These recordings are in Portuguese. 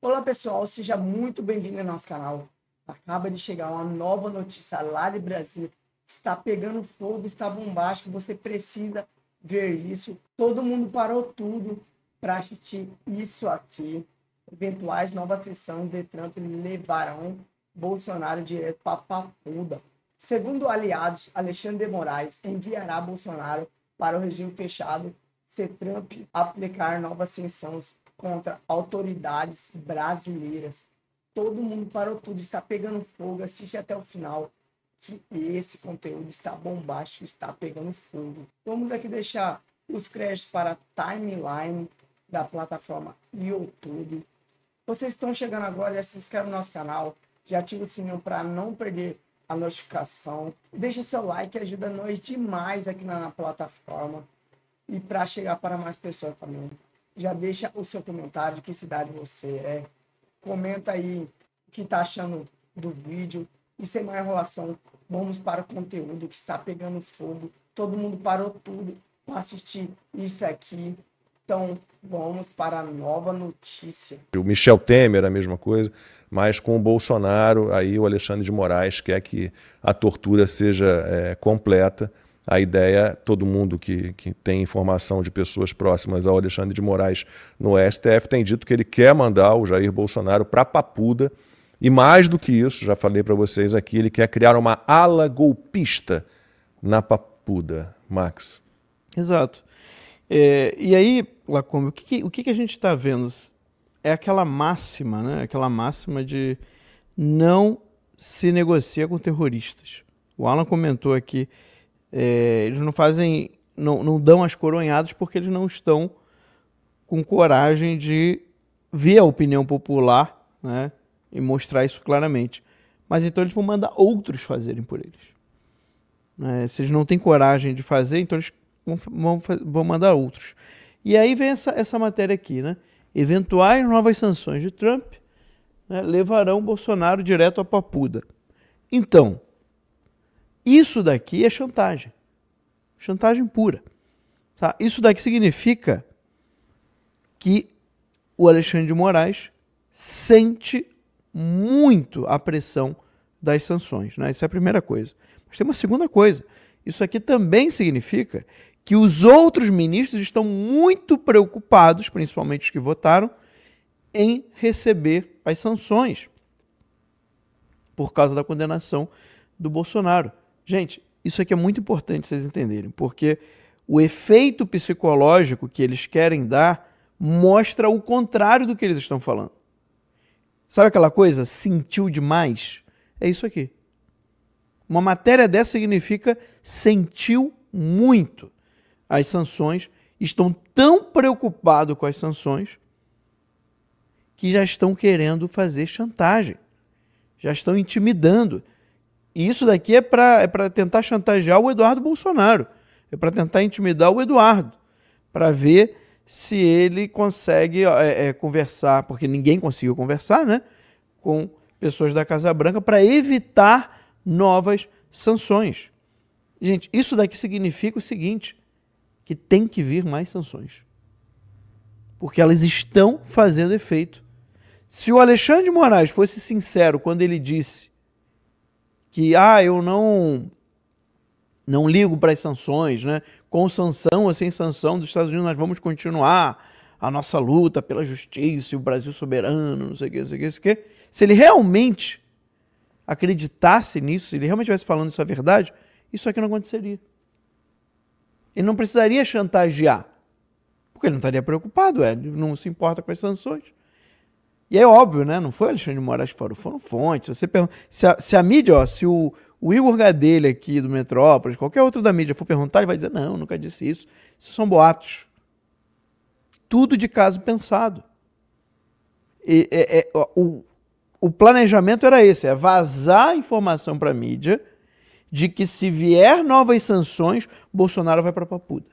Olá pessoal, seja muito bem-vindo ao nosso canal. Acaba de chegar uma nova notícia lá de Brasília. Está pegando fogo, está bombástico, você precisa ver isso. Todo mundo parou tudo para assistir isso aqui. Eventuais novas sessões de Trump levarão Bolsonaro direto para Papuda. Segundo aliados, Alexandre de Moraes enviará Bolsonaro para o regime fechado se Trump aplicar novas sanções contra autoridades brasileiras. Todo mundo parou tudo, está pegando fogo, assiste até o final, que esse conteúdo está bombástico, está pegando fogo. Vamos aqui deixar os créditos para a timeline da plataforma YouTube. Vocês estão chegando agora, já se inscreve no nosso canal, já ativa o sininho para não perder a notificação. Deixa seu like, ajuda nós demais aqui na plataforma e para chegar para mais pessoas também. Já deixa o seu comentário, de que cidade você é. Comenta aí o que está achando do vídeo. E sem mais enrolação, vamos para o conteúdo que está pegando fogo. Todo mundo parou tudo para assistir isso aqui. Então, vamos para a nova notícia. O Michel Temer, a mesma coisa, mas com o Bolsonaro, aí o Alexandre de Moraes quer que a tortura seja completa. A ideia, todo mundo que tem informação de pessoas próximas ao Alexandre de Moraes no STF tem dito que ele quer mandar o Jair Bolsonaro para Papuda. E mais do que isso, já falei para vocês aqui, ele quer criar uma ala golpista na Papuda. Max. Exato. E aí, Lacombe, o que a gente está vendo? É aquela máxima, né? Aquela máxima de não se negocia com terroristas. O Alan comentou aqui, eles não fazem, não dão as coronhadas porque eles não estão com coragem de ver a opinião popular, né, e mostrar isso claramente. Mas então eles vão mandar outros fazerem por eles. Se eles não têm coragem de fazer, então eles vão mandar outros. E aí vem essa matéria aqui, né? Eventuais novas sanções de Trump, né, levarão Bolsonaro direto a Papuda. Então, isso daqui é chantagem. Chantagem pura. Tá? Isso daqui significa que o Alexandre de Moraes sente muito a pressão das sanções, né? Isso é a primeira coisa. Mas tem uma segunda coisa. Isso aqui também significa que os outros ministros estão muito preocupados, principalmente os que votaram, em receber as sanções por causa da condenação do Bolsonaro. Gente, isso aqui é muito importante vocês entenderem, porque o efeito psicológico que eles querem dar mostra o contrário do que eles estão falando. Sabe aquela coisa? Sentiu demais? É isso aqui. Uma matéria dessa significa sentiu muito as sanções, estão tão preocupados com as sanções que já estão querendo fazer chantagem, já estão intimidando. E isso daqui é para tentar chantagear o Eduardo Bolsonaro, é para tentar intimidar o Eduardo, para ver se ele consegue conversar, porque ninguém conseguiu conversar, né, com pessoas da Casa Branca para evitar novas sanções. Gente, isso daqui significa o seguinte, que tem que vir mais sanções, porque elas estão fazendo efeito. Se o Alexandre de Moraes fosse sincero quando ele disse que eu não ligo para as sanções, né? Com sanção ou sem sanção dos Estados Unidos, nós vamos continuar a nossa luta pela justiça e o Brasil soberano, não sei o que, não sei o que, não sei o que. Se ele realmente acreditasse nisso, se ele realmente estivesse falando isso a verdade, isso aqui não aconteceria. Ele não precisaria chantagear, porque ele não estaria preocupado, ele não se importa com as sanções. E é óbvio, né? Não foi o Alexandre de Moraes que falou, foram fontes. Se a mídia, se o Igor Gadelha aqui do Metrópolis, qualquer outro da mídia for perguntar, ele vai dizer, não, nunca disse isso. Isso são boatos. Tudo de caso pensado. O planejamento era esse, é vazar informação para a mídia de que se vier novas sanções, Bolsonaro vai para Papuda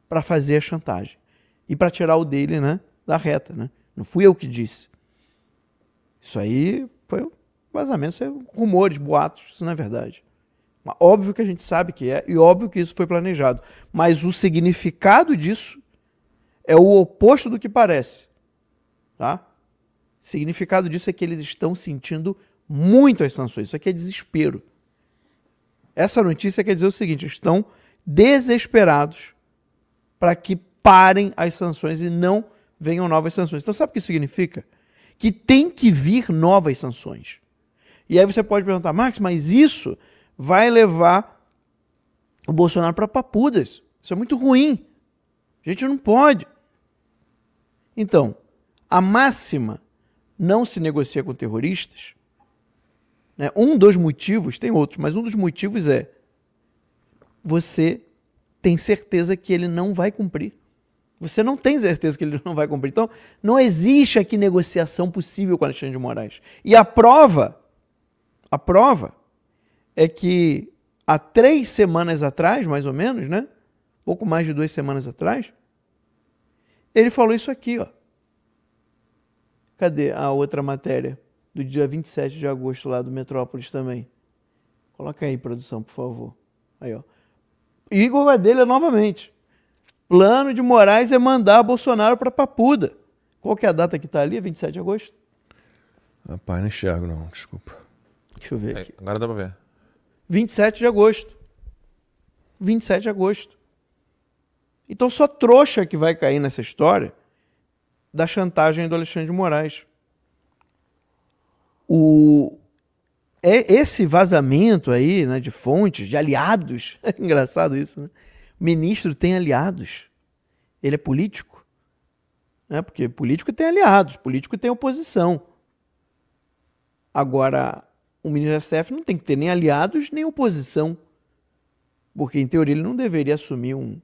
para fazer a chantagem e para tirar o dele, né, da reta, né? Não fui eu que disse. Isso aí foi um vazamento, isso é rumores, boatos, isso não é verdade. Mas óbvio que a gente sabe que é, e óbvio que isso foi planejado. Mas o significado disso é o oposto do que parece. Tá? Significado disso é que eles estão sentindo muito as sanções. Isso aqui é desespero. Essa notícia quer dizer o seguinte: estão desesperados para que parem as sanções e não venham novas sanções. Então sabe o que isso significa? Que tem que vir novas sanções. E aí você pode perguntar, Max, mas isso vai levar o Bolsonaro para papudas. Isso é muito ruim. A gente não pode. Então, a máxima não se negocia com terroristas, né? Um dos motivos, tem outros, mas um dos motivos é você tem certeza que ele não vai cumprir. Você não tem certeza que ele não vai cumprir. Então, não existe aqui negociação possível com Alexandre de Moraes. E a prova é que há 3 semanas atrás, mais ou menos, né? Pouco mais de 2 semanas atrás, ele falou isso aqui, ó. Cadê a outra matéria? Do dia 27 de agosto, lá do Metrópolis também. Coloca aí, produção, por favor. Aí, ó. Igor Gadelha novamente. Plano de Moraes é mandar Bolsonaro para Papuda. Qual que é a data que está ali? 27 de agosto? Rapaz, não enxergo não, desculpa. Deixa eu ver aqui. Agora dá para ver. 27 de agosto. 27 de agosto. Então só trouxa que vai cair nessa história da chantagem do Alexandre de Moraes. Esse vazamento aí, né, de fontes, de aliados, é engraçado isso, né? O ministro tem aliados. Ele é político, né? Porque político tem aliados, político tem oposição. Agora, o ministro da STF não tem que ter nem aliados nem oposição, porque em teoria ele não deveria assumir um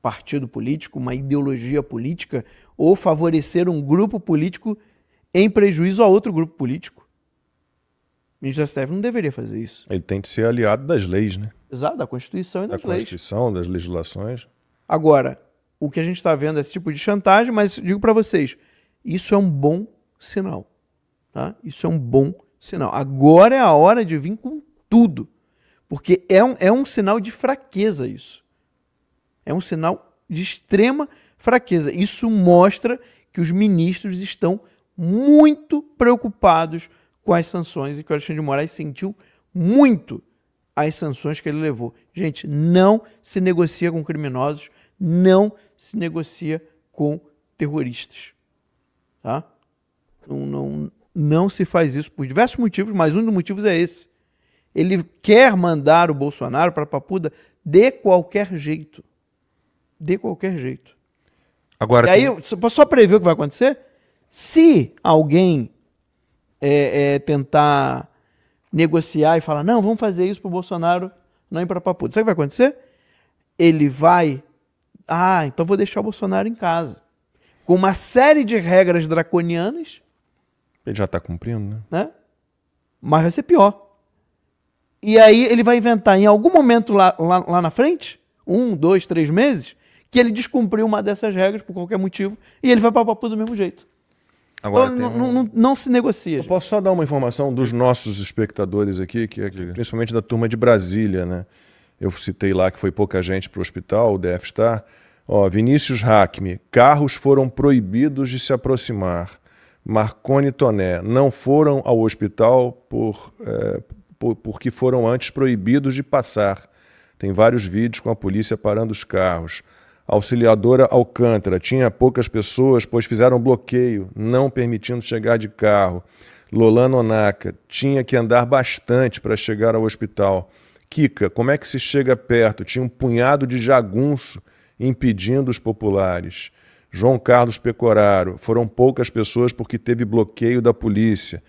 partido político, uma ideologia política, ou favorecer um grupo político em prejuízo a outro grupo político. O ministro da STF não deveria fazer isso. Ele tem que ser aliado das leis, né? Exato, da Constituição e das leis. Da Constituição, das legislações. Agora, o que a gente está vendo é esse tipo de chantagem, mas digo para vocês, isso é um bom sinal. Tá? Isso é um bom sinal. Agora é a hora de vir com tudo, porque é um sinal de fraqueza isso. É um sinal de extrema fraqueza. Isso mostra que os ministros estão muito preocupados com as sanções e que o Alexandre de Moraes sentiu muito as sanções que ele levou. Gente, não se negocia com criminosos, não se negocia com terroristas. Tá? Não se faz isso por diversos motivos, mas um dos motivos é esse. Ele quer mandar o Bolsonaro para a Papuda de qualquer jeito. De qualquer jeito. Agora, e aí, posso só prever o que vai acontecer? Se alguém tentar negociar e falar, não, vamos fazer isso para o Bolsonaro não ir para a Papuda, sabe o que vai acontecer? Ele vai, então vou deixar o Bolsonaro em casa. Com uma série de regras draconianas. Ele já está cumprindo, né? Mas vai ser pior. E aí ele vai inventar em algum momento lá na frente, 1, 2, 3 meses, que ele descumpriu uma dessas regras por qualquer motivo e ele vai para a Papuda do mesmo jeito. Agora não se negocia. Eu posso só dar uma informação dos nossos espectadores aqui, que é principalmente da turma de Brasília, né? Eu citei lá que foi pouca gente para o hospital, o DF está. Vinícius Hackme, carros foram proibidos de se aproximar. Marconi Toné, não foram ao hospital porque foram antes proibidos de passar. Tem vários vídeos com a polícia parando os carros. Auxiliadora Alcântara, tinha poucas pessoas, pois fizeram bloqueio, não permitindo chegar de carro. Lolano Onaka, tinha que andar bastante para chegar ao hospital. Kika, como é que se chega perto? Tinha um punhado de jagunço impedindo os populares. João Carlos Pecoraro, foram poucas pessoas porque teve bloqueio da polícia.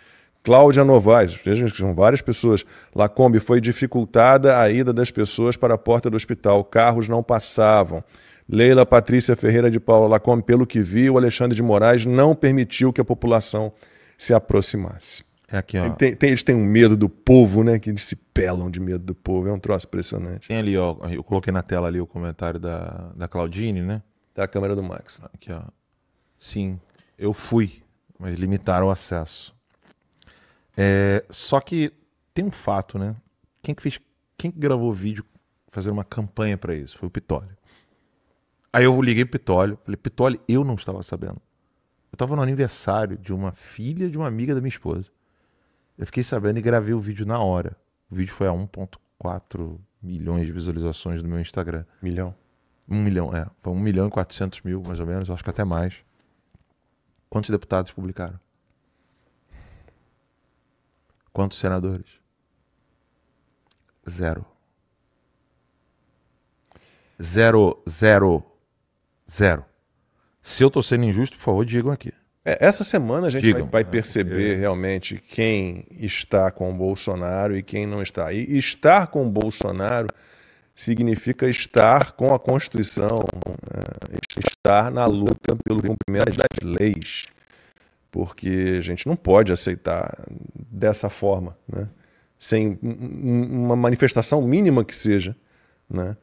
Cláudia Novaes, vejam que são várias pessoas. Lacombe, foi dificultada a ida das pessoas para a porta do hospital, carros não passavam. Leila Patrícia Ferreira de Paula Lacombe, pelo que vi, o Alexandre de Moraes não permitiu que a população se aproximasse. É aqui, ó. Eles têm um medo do povo, né? Que eles se pelam de medo do povo. É um troço impressionante. Tem ali, ó. Eu coloquei na tela ali o comentário da Claudine, né? Da câmera do Max. Aqui, ó. Sim, eu fui, mas limitaram o acesso. Só que tem um fato, né? Quem que gravou o vídeo fazendo uma campanha para isso? Foi o Pitoli. Aí eu liguei pro Pitoli, falei, Pitoli, eu não estava sabendo. Eu tava no aniversário de uma filha de uma amiga da minha esposa. Eu fiquei sabendo e gravei o vídeo na hora. O vídeo foi a 1,4 milhões de visualizações no meu Instagram. 1 milhão. 1 milhão, foi 1.400.000, mais ou menos, eu acho que até mais. Quantos deputados publicaram? Quantos senadores? 0. 0, 0, 0. Se eu tô sendo injusto, por favor, digam aqui. Essa semana a gente Digam. vai perceber realmente quem está com o Bolsonaro e quem não está. E estar com o Bolsonaro significa estar com a Constituição, estar na luta pelo cumprimento das leis, porque a gente não pode aceitar dessa forma, né? Sem uma manifestação mínima que seja, né,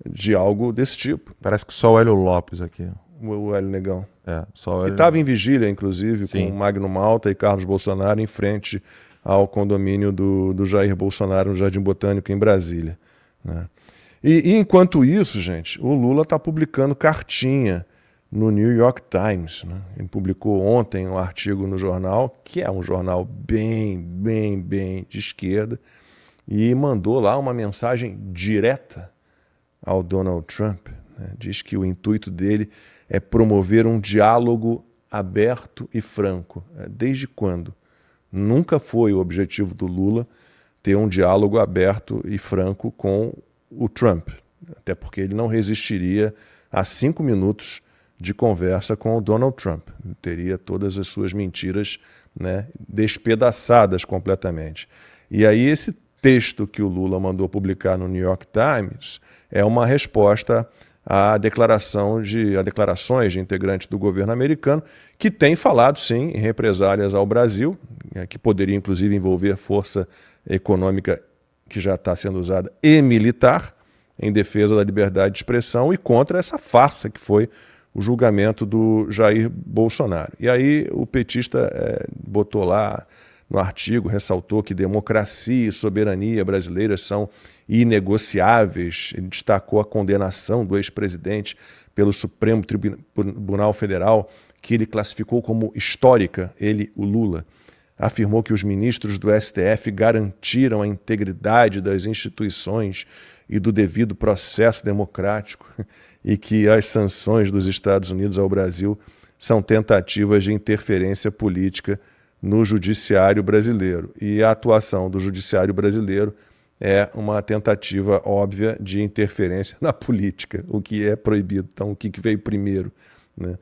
de algo desse tipo. Parece que só o Hélio Lopes aqui. O Hélio Negão. Só o Que Hélio... estava em vigília, inclusive, Sim. com Magno Malta e Carlos Bolsonaro em frente ao condomínio do Jair Bolsonaro no Jardim Botânico, em Brasília, né? E enquanto isso, gente, o Lula está publicando cartinha no New York Times, né? Ele publicou ontem um artigo no jornal, que é um jornal bem de esquerda, e mandou lá uma mensagem direta ao Donald Trump, né? Diz que o intuito dele é promover um diálogo aberto e franco. Desde quando? Nunca foi o objetivo do Lula ter um diálogo aberto e franco com o Trump, até porque ele não resistiria a 5 minutos de conversa com o Donald Trump. Ele teria todas as suas mentiras, né, despedaçadas completamente. E aí esse texto que o Lula mandou publicar no New York Times é uma resposta a declarações de integrantes do governo americano que têm falado, sim, em represálias ao Brasil, que poderia inclusive envolver força econômica que já está sendo usada e militar em defesa da liberdade de expressão e contra essa farsa que foi o julgamento do Jair Bolsonaro. E aí o petista botou lá no artigo, ressaltou que democracia e soberania brasileiras são inegociáveis. Ele destacou a condenação do ex-presidente pelo Supremo Tribunal Federal, que ele classificou como histórica, ele, o Lula. Afirmou que os ministros do STF garantiram a integridade das instituições e do devido processo democrático e que as sanções dos Estados Unidos ao Brasil são tentativas de interferência política no judiciário brasileiro. E a atuação do judiciário brasileiro é uma tentativa óbvia de interferência na política, o que é proibido. Então, o que veio primeiro, né?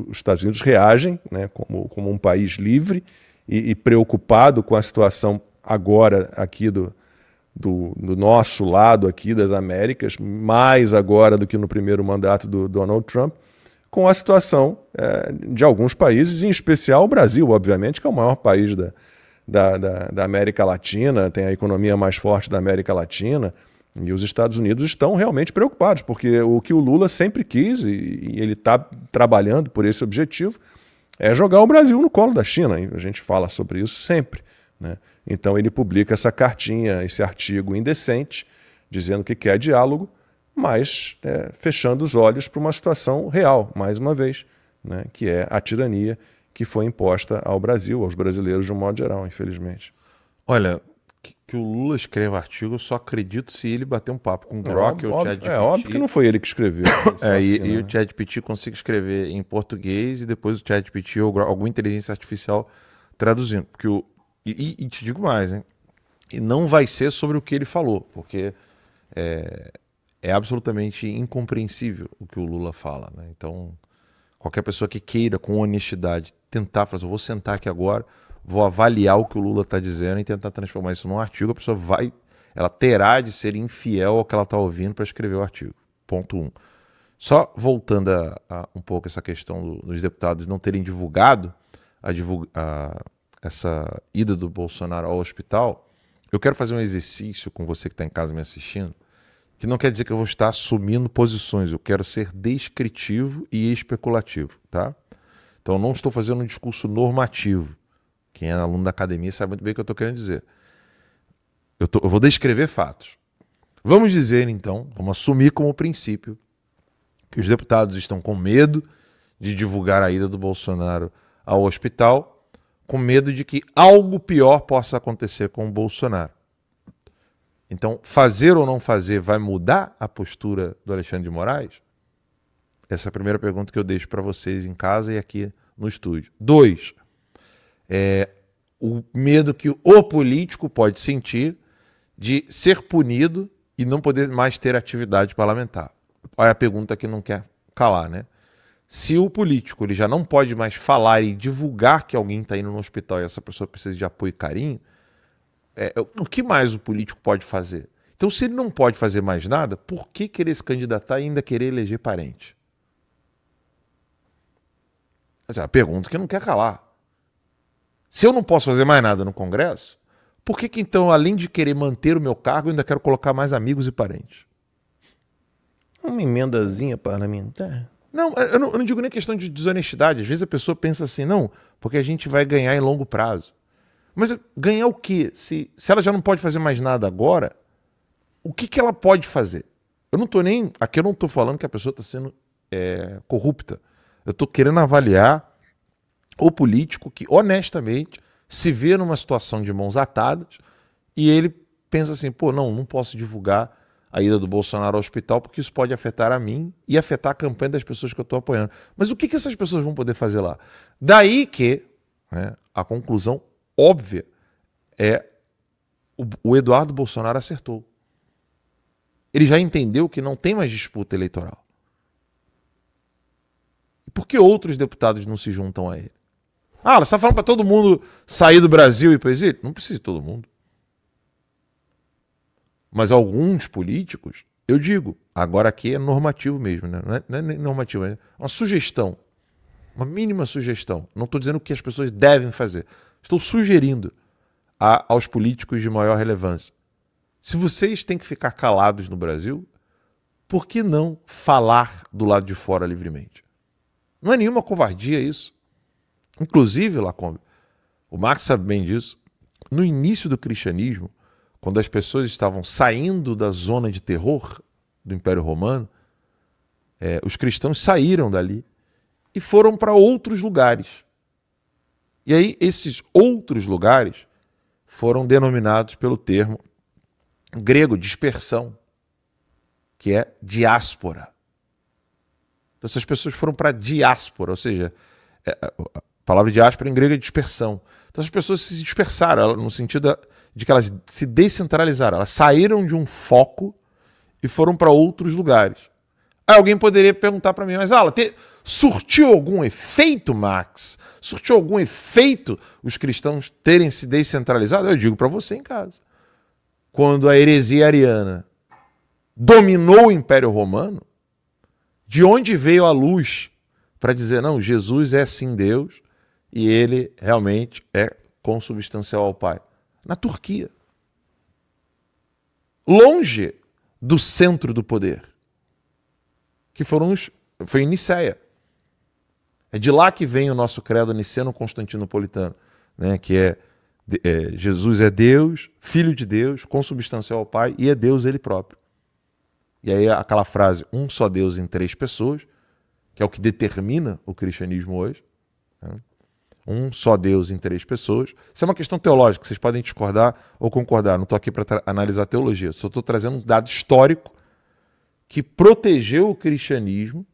Os Estados Unidos reagem, né, como um país livre e preocupado com a situação agora aqui do nosso lado aqui das Américas, mais agora do que no primeiro mandato do Donald Trump, com a situação de alguns países, em especial o Brasil, obviamente, que é o maior país da América Latina, tem a economia mais forte da América Latina, e os Estados Unidos estão realmente preocupados, porque o que o Lula sempre quis, e ele está trabalhando por esse objetivo, é jogar o Brasil no colo da China. A gente fala sobre isso sempre, né? Então ele publica essa cartinha, esse artigo indecente, dizendo que quer diálogo, mas fechando os olhos para uma situação real, mais uma vez, né? Que é a tirania que foi imposta ao Brasil, aos brasileiros de um modo geral, infelizmente. Olha, que o Lula escreva artigo, eu só acredito se ele bater um papo com o Grok ou o ChatGPT. É óbvio que não foi ele que escreveu. E o ChatGPT consiga escrever em português e depois o ChatGPT ou alguma inteligência artificial traduzindo. Porque e te digo mais, hein? E não vai ser sobre o que ele falou, porque é absolutamente incompreensível o que o Lula fala, né? Então, qualquer pessoa que queira, com honestidade, tentar falar, eu vou sentar aqui agora, vou avaliar o que o Lula está dizendo e tentar transformar isso num artigo, a pessoa ela terá de ser infiel ao que ela está ouvindo para escrever o artigo. Ponto 1. Só voltando a um pouco essa questão dos deputados não terem divulgado essa ida do Bolsonaro ao hospital, eu quero fazer um exercício com você que está em casa me assistindo, que não quer dizer que eu vou estar assumindo posições, eu quero ser descritivo e especulativo, tá? Então eu não estou fazendo um discurso normativo. Quem é aluno da academia sabe muito bem o que eu estou querendo dizer. Eu vou descrever fatos. Vamos dizer, então, vamos assumir como princípio que os deputados estão com medo de divulgar a ida do Bolsonaro ao hospital, com medo de que algo pior possa acontecer com o Bolsonaro. Então, fazer ou não fazer vai mudar a postura do Alexandre de Moraes? Essa é a primeira pergunta que eu deixo para vocês em casa e aqui no estúdio. 2, o medo que o político pode sentir de ser punido e não poder mais ter atividade parlamentar. Olha a pergunta que não quer calar, né? Se o político ele já não pode mais falar e divulgar que alguém está indo no hospital e essa pessoa precisa de apoio e carinho, o que mais o político pode fazer? Então, se ele não pode fazer mais nada, por que querer se candidatar e ainda querer eleger parente? Essa é a pergunta que não quer calar. Se eu não posso fazer mais nada no Congresso, por que então, além de querer manter o meu cargo, eu ainda quero colocar mais amigos e parentes? Uma emendazinha parlamentar. Não, eu não digo nem questão de desonestidade. Às vezes a pessoa pensa assim, não, porque a gente vai ganhar em longo prazo. Mas ganhar o quê? Se ela já não pode fazer mais nada agora, o que ela pode fazer? Aqui eu não estou falando que a pessoa está sendo corrupta. Eu estou querendo avaliar o político que, honestamente, se vê numa situação de mãos atadas e ele pensa assim, pô, não posso divulgar a ida do Bolsonaro ao hospital porque isso pode afetar a mim e afetar a campanha das pessoas que eu estou apoiando. Mas o que essas pessoas vão poder fazer lá? Daí que a conclusão óbvia é o Eduardo Bolsonaro acertou. Ele já entendeu que não tem mais disputa eleitoral. Por que outros deputados não se juntam a ele? Você está falando para todo mundo sair do Brasil e ir para o exílio? Não precisa de todo mundo. Mas alguns políticos, eu digo, agora aqui é normativo mesmo, né? Não é normativo, é uma sugestão. Uma mínima sugestão. Não estou dizendo o que as pessoas devem fazer. Estou sugerindo aos políticos de maior relevância. Se vocês têm que ficar calados no Brasil, por que não falar do lado de fora livremente? Não é nenhuma covardia isso. Inclusive, Lacombe, o Marx sabe bem disso, no início do cristianismo, quando as pessoas estavam saindo da zona de terror do Império Romano, os cristãos saíram dali e foram para outros lugares. E aí, esses outros lugares foram denominados pelo termo grego dispersão, que é diáspora. Então, essas pessoas foram para a diáspora, ou seja, a palavra diáspora em grego é dispersão. Então, as pessoas se dispersaram, no sentido de que elas se descentralizaram. Elas saíram de um foco e foram para outros lugares. Aí alguém poderia perguntar para mim, mas surtiu algum efeito, Max? Surtiu algum efeito os cristãos terem se descentralizado? Eu digo para você em casa. Quando a heresia ariana dominou o Império Romano, de onde veio a luz para dizer, não, Jesus é sim Deus e ele realmente é consubstancial ao Pai? Na Turquia. Longe do centro do poder. Que foi em Nicéia. É de lá que vem o nosso credo niceno-constantinopolitano, né? Que Jesus é Deus, Filho de Deus, consubstancial ao Pai e é Deus ele próprio. E aí aquela frase, um só Deus em três pessoas, que é o que determina o cristianismo hoje, né? Um só Deus em três pessoas. Isso é uma questão teológica, vocês podem discordar ou concordar. Não estou aqui para analisar teologia, só estou trazendo um dado histórico que protegeu o cristianismo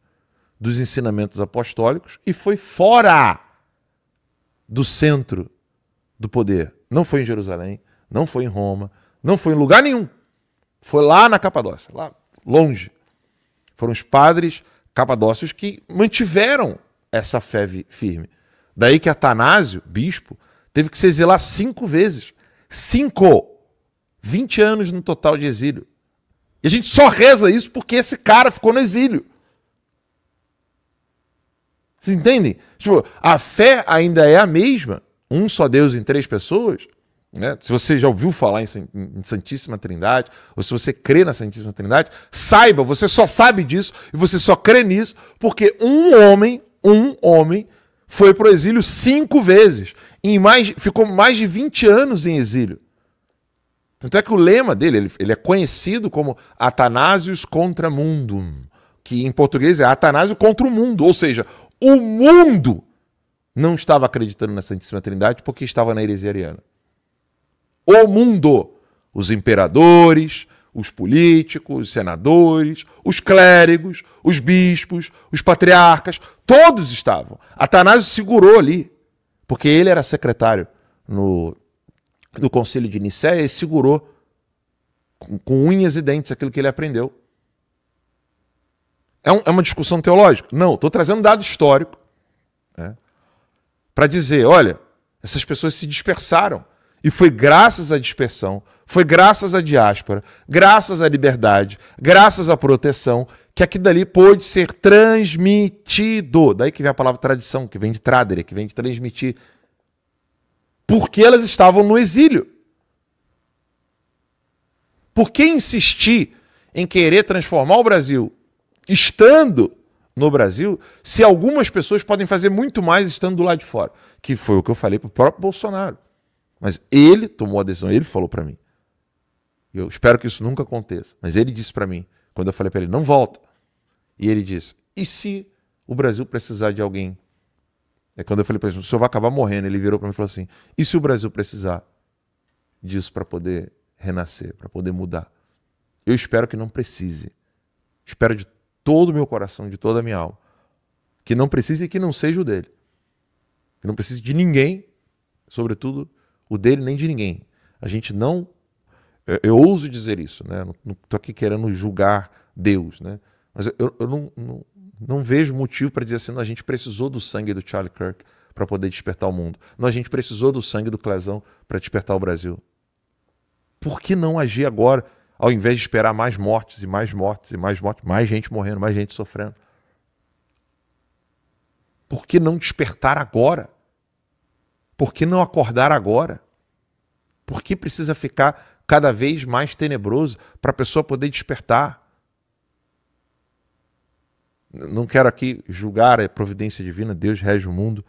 dos ensinamentos apostólicos e foi fora do centro do poder. Não foi em Jerusalém, não foi em Roma, não foi em lugar nenhum. Foi lá na Capadócia, lá longe. Foram os padres capadócios que mantiveram essa fé firme. Daí que Atanásio, bispo, teve que se exilar 5 vezes. 20 anos no total de exílio. E a gente só reza isso porque esse cara ficou no exílio. Vocês entendem? Tipo, a fé ainda é a mesma. Um só Deus em 3 pessoas. Né? Se você já ouviu falar em Santíssima Trindade, ou se você crê na Santíssima Trindade, saiba, você só sabe disso e você só crê nisso porque um homem foi para o exílio 5 vezes. Ficou mais de 20 anos em exílio. Tanto é que o lema dele, ele é conhecido como Athanasius contra mundum, que em português é Atanásio contra o mundo. Ou seja, O mundo não estava acreditando na Santíssima Trindade porque estava na heresia ariana. O mundo, os imperadores, os políticos, os senadores, os clérigos, os bispos, os patriarcas, todos estavam. Atanásio segurou ali, porque ele era secretário no concílio de Nicéia e segurou com unhas e dentes aquilo que ele aprendeu. É uma discussão teológica? Não, estou trazendo um dado histórico, né, para dizer, olha, essas pessoas se dispersaram. E foi graças à dispersão, foi graças à diáspora, graças à liberdade, graças à proteção, que aquilo dali pôde ser transmitido. Daí que vem a palavra tradição, que vem de tradere, que vem de transmitir. Porque elas estavam no exílio. Por que insistir em querer transformar o Brasil estando no Brasil, se algumas pessoas podem fazer muito mais estando do lado de fora? Que foi o que eu falei para o próprio Bolsonaro. Mas ele tomou a decisão, ele falou para mim. Eu espero que isso nunca aconteça. Mas ele disse para mim, quando eu falei para ele, não volta. E ele disse, e se o Brasil precisar de alguém? É quando eu falei para ele, o senhor vai acabar morrendo. Ele virou para mim e falou assim, e se o Brasil precisar disso para poder renascer, para poder mudar? Eu espero que não precise. Espero de todo o meu coração, de toda a minha alma, que não precise e que não seja o dele. Que não precise de ninguém, sobretudo o dele, nem de ninguém. A gente não... Eu ouso dizer isso, né? Não estou aqui querendo julgar Deus, né? Mas eu não vejo motivo para dizer assim, não, a gente precisou do sangue do Charlie Kirk para poder despertar o mundo. Não, a gente precisou do sangue do Clezão para despertar o Brasil. Por que não agir agora, ao invés de esperar mais mortes e mais mortes e mais mortes, mais gente morrendo, mais gente sofrendo? Por que não despertar agora? Por que não acordar agora? Por que precisa ficar cada vez mais tenebroso para a pessoa poder despertar? Não quero aqui julgar a providência divina, Deus rege o mundo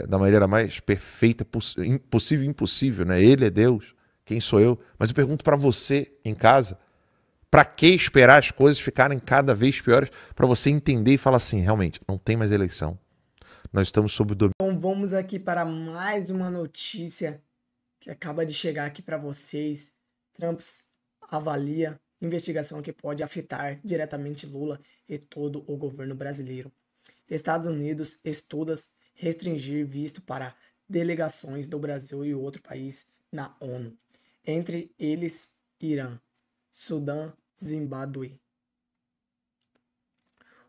da maneira mais perfeita possível e impossível, né? Ele é Deus, quem sou eu? Mas eu pergunto para você em casa, para que esperar as coisas ficarem cada vez piores para você entender e falar assim, realmente, não tem mais eleição. Nós estamos sob o domínio. Então vamos aqui para mais uma notícia que acaba de chegar aqui para vocês. Trump avalia investigação que pode afetar diretamente Lula e todo o governo brasileiro. Estados Unidos estuda restringir visto para delegações do Brasil e outro país na ONU, entre eles Irã, Sudão, Zimbábue.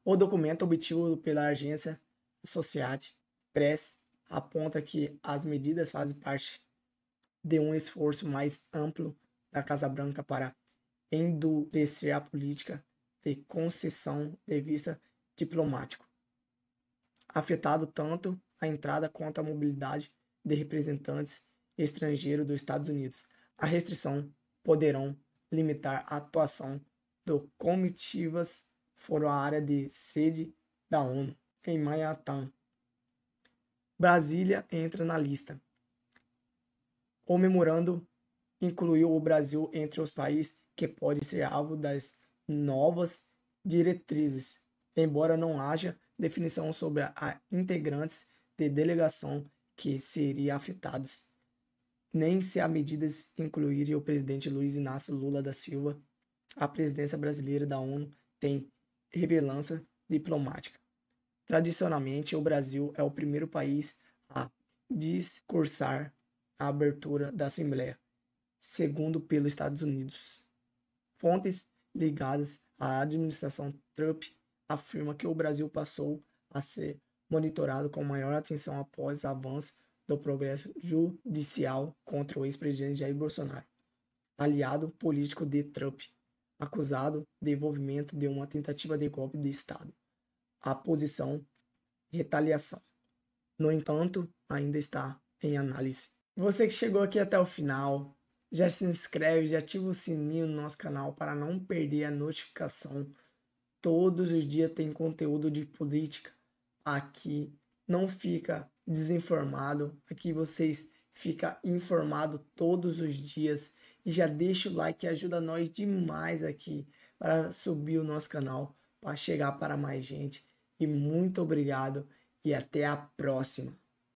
O documento obtido pela agência Associated Press aponta que as medidas fazem parte de um esforço mais amplo da Casa Branca para endurecer a política de concessão de visto diplomático, afetado tanto a entrada quanto a mobilidade de representantes estrangeiros dos Estados Unidos. A restrição poderão limitar a atuação de comitivas fora a área de sede da ONU em Manhattan. Brasília entra na lista. O memorando incluiu o Brasil entre os países que podem ser alvo das novas diretrizes, embora não haja definição sobre a integrantes de delegação que seriam afetados, nem se a medidas incluírem o presidente Luiz Inácio Lula da Silva. A presidência brasileira da ONU tem relevância diplomática. Tradicionalmente, o Brasil é o primeiro país a discursar a abertura da Assembleia, segundo pelos Estados Unidos. Fontes ligadas à administração Trump afirmam que o Brasil passou a ser monitorado com maior atenção após o avanço do progresso judicial contra o ex-presidente Jair Bolsonaro, aliado político de Trump, acusado de envolvimento de uma tentativa de golpe de Estado. A posição retaliação, no entanto, ainda está em análise. Você que chegou aqui até o final, já se inscreve, já ativa o sininho no nosso canal para não perder a notificação. Todos os dias tem conteúdo de política aqui, não fica desinformado, aqui vocês ficam informados todos os dias. E já deixa o like que ajuda nós demais aqui para subir o nosso canal, para chegar para mais gente. E muito obrigado e até a próxima.